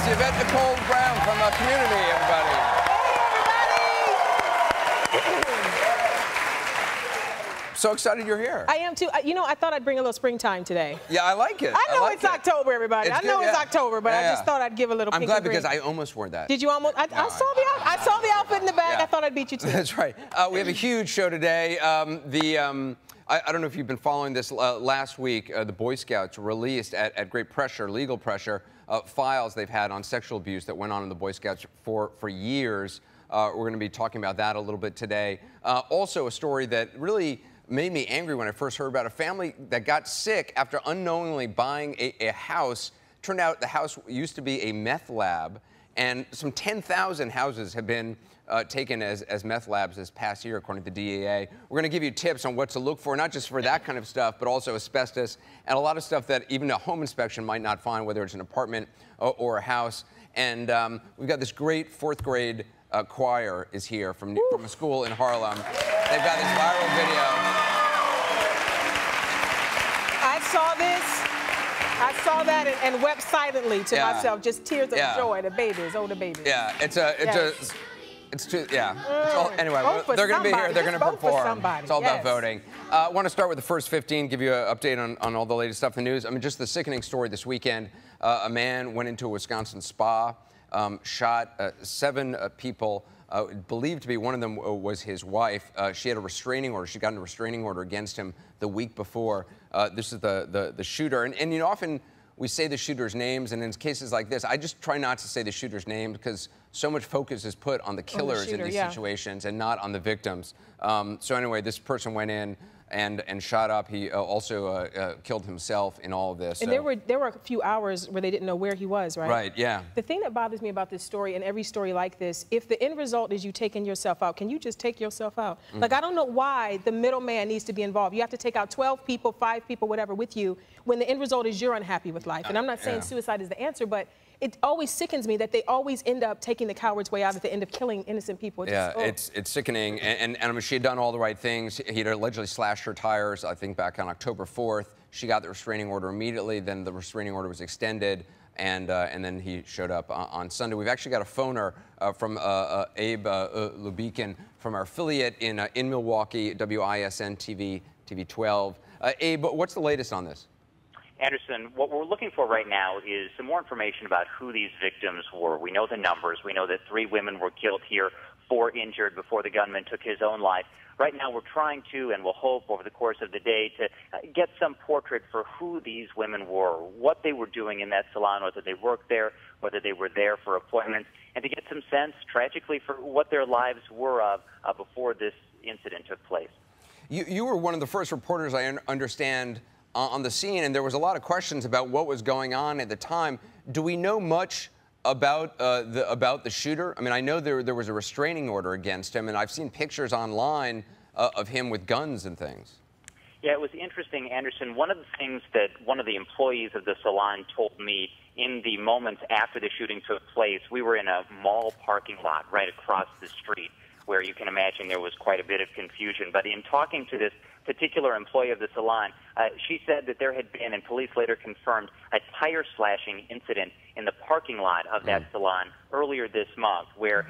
Yvette Nicole from Community, everybody. Hey, everybody! So excited you're here. I am too. You know, I thought I'd bring a little springtime today. Yeah, I like it. I know like it's October, everybody. I know it's October, but I just thought I'd give a little. I'm pink glad and green. because I almost wore that. Did you almost? I saw the outfit in the bag. Yeah. I thought I'd beat you to it. That's right. We have a huge show today. I don't know if you've been following this. Last week, the Boy Scouts released, at great pressure, legal pressure, files they've had on sexual abuse that went on in the Boy Scouts for years. We're going to be talking about that a little bit today. Also, a story that really made me angry when I first heard about a family that got sick after unknowingly buying a house. Turned out the house used to be a meth lab, and some 10,000 houses have been taken as meth labs this past year, according to the DEA. We're going to give you tips on what to look for, not just for that kind of stuff, but also asbestos and a lot of stuff that even a home inspection might not find, whether it's an apartment or a house. And we've got this great fourth grade choir is here from a school in Harlem. They've got this viral video. I saw that and wept silently to myself, just tears of joy. The babies, the babies. Yeah, anyway, they're going to be here. They're going to perform. It's all about voting. I want to start with the first 15, give you an update on all the latest stuff in the news. I mean, just the sickening story this weekend. A man went into a Wisconsin spa, shot 7 people, believed to be one of them was his wife. She had a restraining order. She got a restraining order against him the week before. This is the shooter. And you know, often we say the shooter's names, and in cases like this, I just try not to say the shooter's name because so much focus is put on the killers in these situations and not on the victims. So anyway, this person went in and shot up. He also killed himself in all of this. And there were a few hours where they didn't know where he was, right? Right, yeah. The thing that bothers me about this story, and every story like this, if the end result is you taking yourself out, can you just take yourself out? Like, I don't know why the middleman needs to be involved. You have to take out 12 people, 5 people, whatever, with you, when the end result is you're unhappy with life. And I'm not saying suicide is the answer, but it always sickens me that they always end up taking the coward's way out at the end of killing innocent people. It's sickening. And I mean, she had done all the right things. He'd allegedly slashed her tires, I think, back on October 4th. She got the restraining order immediately. Then the restraining order was extended, and then he showed up on Sunday. We've actually got a phoner from Abe Lubikin from our affiliate in Milwaukee, WISN TV 12. Abe, what's the latest on this? Anderson, what we're looking for right now is some more information about who these victims were. We know the numbers. We know that 3 women were killed here, 4 injured before the gunman took his own life. Right now we're trying to, and we'll hope over the course of the day, to get some portrait for who these women were, what they were doing in that salon, whether they worked there, whether they were there for appointments, and to get some sense, tragically, for what their lives were of before this incident took place. You were one of the first reporters, I understand, on the scene, and there was a lot of questions about what was going on at the time. Do we know much about the shooter? I mean, I know there was a restraining order against him, and I've seen pictures online of him with guns and things. Yeah, it was interesting, Anderson. One of the things that one of the employees of the salon told me in the moments after the shooting took place, we were in a mall parking lot right across the street, where you can imagine there was quite a bit of confusion. But in talking to this particular employee of the salon, she said that there had been, and police later confirmed, a tire slashing incident in the parking lot of that salon earlier this month, where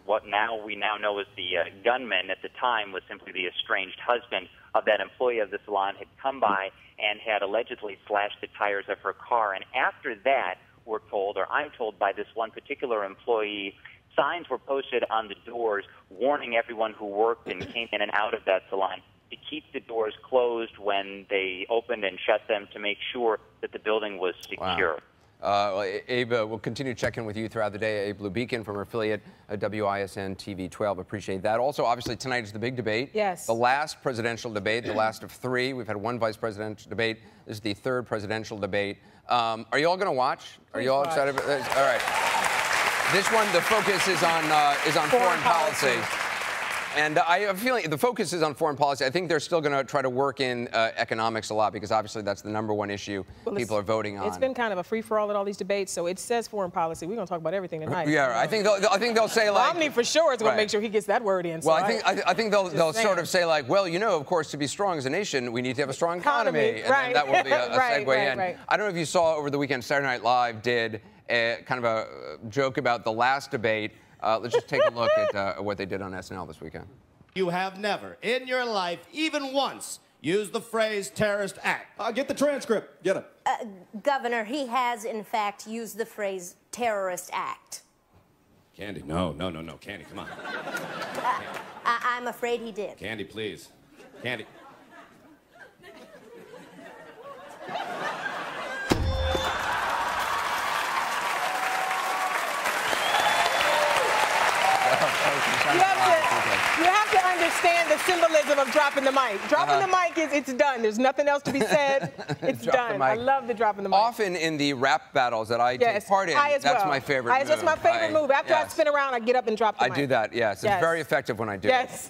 what we now know as the gunman at the time was simply the estranged husband of that employee of the salon, had come by and had allegedly slashed the tires of her car. And after that, we're told, or I'm told by this one particular employee, signs were posted on the doors warning everyone who worked and came in and out of that salon to keep the doors closed when they opened and shut them, to make sure that the building was secure. Wow. Abe, we'll continue to check in with you throughout the day. Abe Lubikin from our affiliate WISN TV 12. Appreciate that. Also, obviously, tonight is the big debate. Yes. The last presidential debate, the last of 3. We've had 1 vice presidential debate. This is the 3rd presidential debate. Are you all going to watch? Are you all excited about this? All right. This one, the focus is on foreign policy. And I have a feeling the focus is on foreign policy. I think they're still going to try to work in economics a lot, because obviously that's the #1 issue people are voting on. It's been kind of a free-for-all at all these debates, so it says foreign policy. We're going to talk about everything tonight. Yeah, I think they'll say, like, Romney for sure is going to make sure he gets that word in. So well, I think they'll sort of say, like, well, you know, of course, to be strong as a nation, we need to have a strong economy. And then that will be a segue in. I don't know if you saw over the weekend, Saturday Night Live did kind of a joke about the last debate. Let's just take a look at what they did on SNL this weekend. You have never, in your life, even once, used the phrase terrorist act. Get the transcript. Get it. Governor, he has, in fact, used the phrase terrorist act. Candy, no. Candy, come on. I'm afraid he did. Candy, please. Candy. You have to understand the symbolism of dropping the mic. Dropping the mic it's done. There's nothing else to be said. It's done. I love the dropping the mic. Often in the rap battles that I take part in, that's my favorite move. That's my favorite move. After I spin around, I get up and drop the mic. I do that, yes. It's very effective when I do it.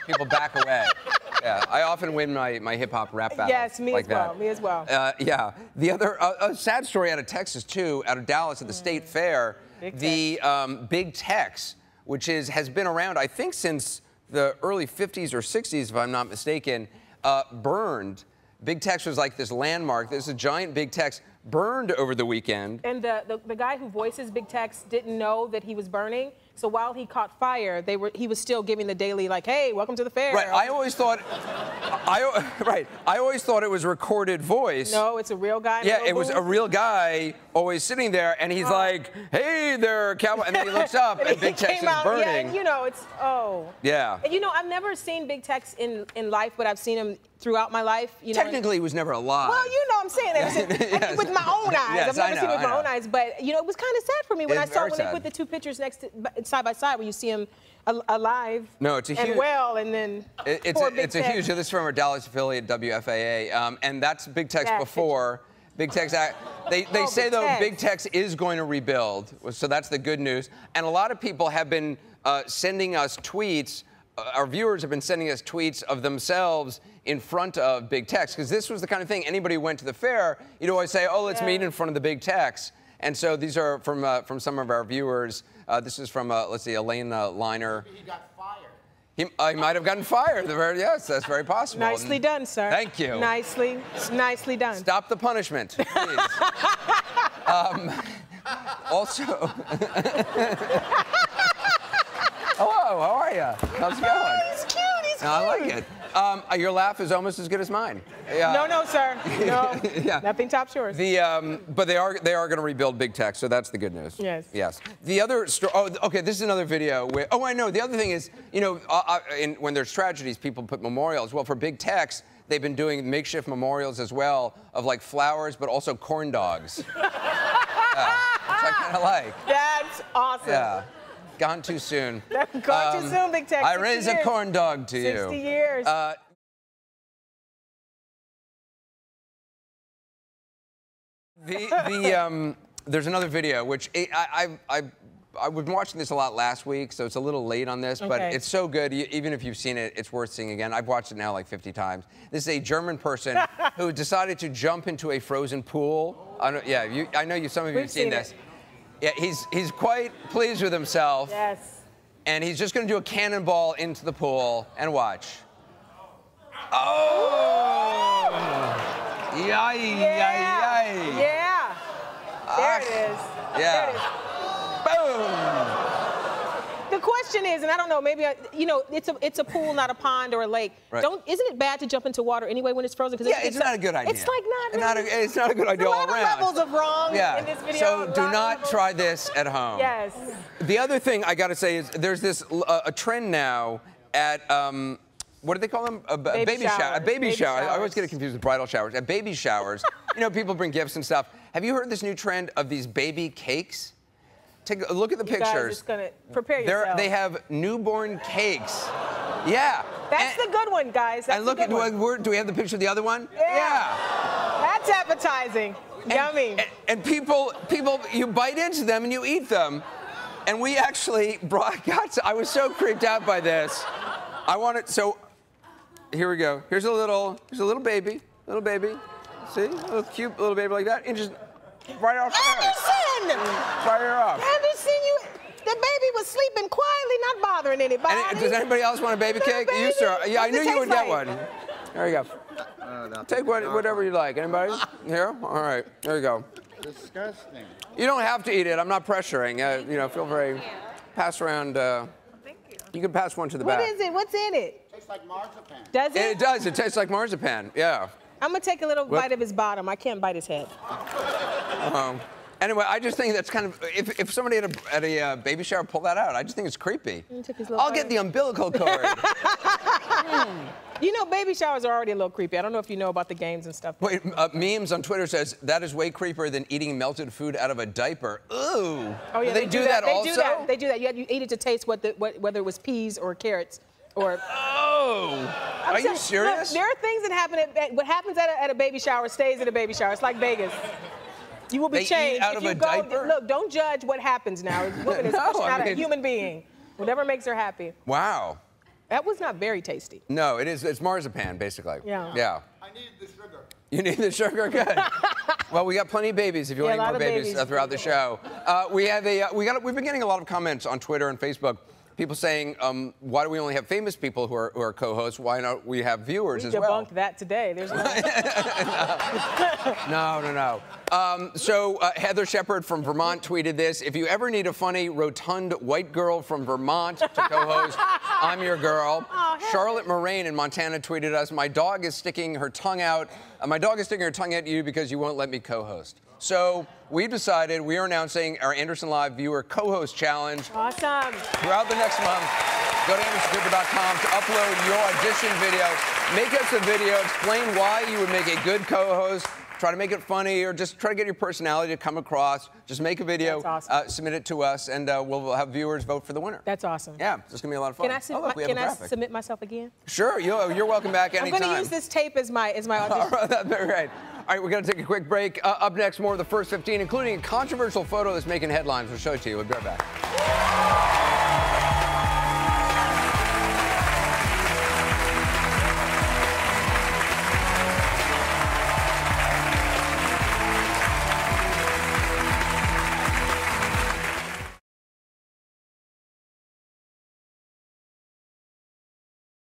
People back away. Yeah, I often win my hip-hop rap battles. Yes, me like as well. That. Me as well. Yeah. The other a sad story out of Texas, too, out of Dallas at the State Fair, Big Tex, which has been around, I think, since the early 50s or 60s, if I'm not mistaken, burned. Big Tex was like this landmark. There's a giant Big Tex burned over the weekend. And the guy who voices Big Tex didn't know that he was burning. So while he caught fire, he was still giving the daily, like, hey, welcome to the fair. Right, I always thought it was recorded voice. No, it's a real guy. Yeah, it was a real guy always sitting there, and he's like, hey there, cowboy. And then he looks up, and Big Tex is burning. Yeah, and, you know, Yeah. And, you know, I've never seen Big Tex in life, but I've seen him throughout my life. You know, technically, he was never alive. Well, you know, I'm saying that with my own eyes. Yes, I've never seen it with my own eyes, but you know, it was kind of sad for me when I saw they put the two pictures side by side, where you see him alive. No, it's a huge. And well, and then it's a huge. This is from our Dallas affiliate WFAA, and that's Big Tex before. Big Tex. They say though Big Tex is going to rebuild, so that's the good news. And a lot of people have been sending us tweets. Our viewers have been sending us tweets of themselves in front of Big Tex, because this was the kind of thing anybody who went to the fair, you'd always say, oh, let's meet in front of the Big Tex. And so these are from some of our viewers. This is from, let's see, Elaine Liner. He got fired. He might have gotten fired. Yes, that's very possible. Nicely done, sir. Thank you. Nicely done. Stop the punishment, please. Also, hello, how are you? How's it going? He's cute. He's cute. I like it. Your laugh is almost as good as mine. No, sir. No, nothing tops yours. But they are going to rebuild Big Tex, so that's the good news. Yes. Yes. The other story. Oh, okay. This is another video. I know. The other thing is, you know, when there's tragedies, people put memorials. Well, for Big Tex, they've been doing makeshift memorials as well of like flowers, but also corn dogs. Which I kind of like. That's awesome. Yeah. Gone too soon. Gone too soon, Big Tex. I raised a corn dog to you. 60 years. There's another video, which I've been watching this a lot last week, so it's a little late on this, but it's so good. Even if you've seen it, it's worth seeing again. I've watched it now like 50 times. This is a German person who decided to jump into a frozen pool. I know some of you have seen this. Yeah, he's quite pleased with himself. Yes. And he's just going to do a cannonball into the pool and watch. Oh! Yeah. There it is. Yeah. There it is. Boom! The question is, and I don't know, maybe it's a pool, not a pond or a lake. Right. Isn't it bad to jump into water anyway when it's frozen? It's not a good idea. It's like it's not a good idea all around. There's a lot of levels of wrong in this video. So do not try this at home. Yes. The other thing I got to say is there's this a trend now at what do they call them? A baby shower. A baby shower. I always get it confused with bridal showers. At baby showers, you know, people bring gifts and stuff. Have you heard this new trend of these baby cakes? Take a look at the pictures. You guys just gonna prepare yourself. They have newborn cakes. Yeah. That's the good one, guys. That's and look the good one. Do we have the picture of the other one? Yeah. That's appetizing. Yummy. And people, you bite into them and you eat them. And we actually I was so creeped out by this. So here we go. Here's a little baby. See? A little cute little baby like that. And just right off Anderson! Fire off. Anderson, the baby was sleeping quietly, not bothering anybody. And does anybody else want a baby cake? You, sir. Yeah, I knew you would get one. There you go. Take whatever you like. Anybody? Here? All right. There you go. Disgusting. You don't have to eat it. I'm not pressuring. You know, feel very. Pass around. Thank you. You can pass one to the back. What is it? What's in it? Tastes like marzipan. Does it? It does. It tastes like marzipan. Yeah. I'm gonna take a little bite of his bottom. I can't bite his head. Anyway, I just think that's kind of if somebody at a baby shower pulled that out, I just think it's creepy. I'll get the umbilical cord. You know, baby showers are already a little creepy. I don't know if you know about the games and stuff. Wait, memes on Twitter says that is way creepier than eating melted food out of a diaper. Ooh. Oh yeah, they do that also. They do that. You eat it to taste whether it was peas or carrots or. Oh. Are you serious? Look, there are things that happen. What happens at a baby shower stays at a baby shower. It's like Vegas. You will be They changed eat out if of you a go. diaper? Look, don't judge what happens now. This woman is pushing out a human being. Whatever makes her happy. Wow. That was not very tasty. No, it is. It's marzipan, basically. Yeah. Yeah. I needed the sugar. You need the sugar? Good. Well, we got plenty of babies if you want to eat more babies throughout the show. We've been getting a lot of comments on Twitter and Facebook. People saying, why do we only have famous people who are co-hosts? Why not we have viewers as well? We debunked that today. There's no... No. So Heather Shepard from Vermont tweeted this. If you ever need a funny, rotund white girl from Vermont to co-host, I'm your girl. Oh, Charlotte Moraine in Montana tweeted us, my dog is sticking her tongue out. My dog is sticking her tongue at you because you won't let me co-host. So we decided we are announcing our Anderson Live Viewer Co-Host Challenge. Awesome. Throughout the next month, go to AndersonCooper.com to upload your audition video. Make us a video. Explain why you would make a good co-host. Try to make it funny or just try to get your personality to come across. Just make a video, That's awesome. submit it to us, and we'll have viewers vote for the winner. That's awesome. Yeah, it's going to be a lot of fun. Can I submit myself again? Sure, you're welcome back anytime. I'm going to use this tape as my audition. All right, that's very right. All right, we're going to take a quick break. Up next, more of the first 15, including a controversial photo that's making headlines. We'll show it to you. We'll be right back.